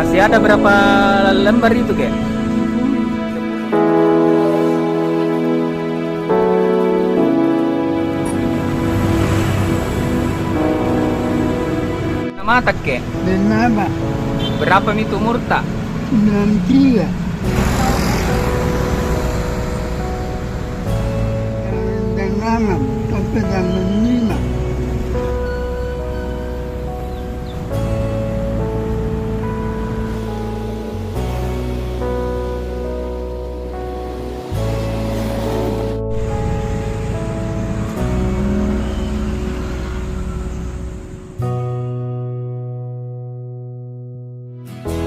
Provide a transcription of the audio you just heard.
Masih ada berapa lembar itu, Kek? Mata, Kek? Bernama Berapa itu umur tak? 93.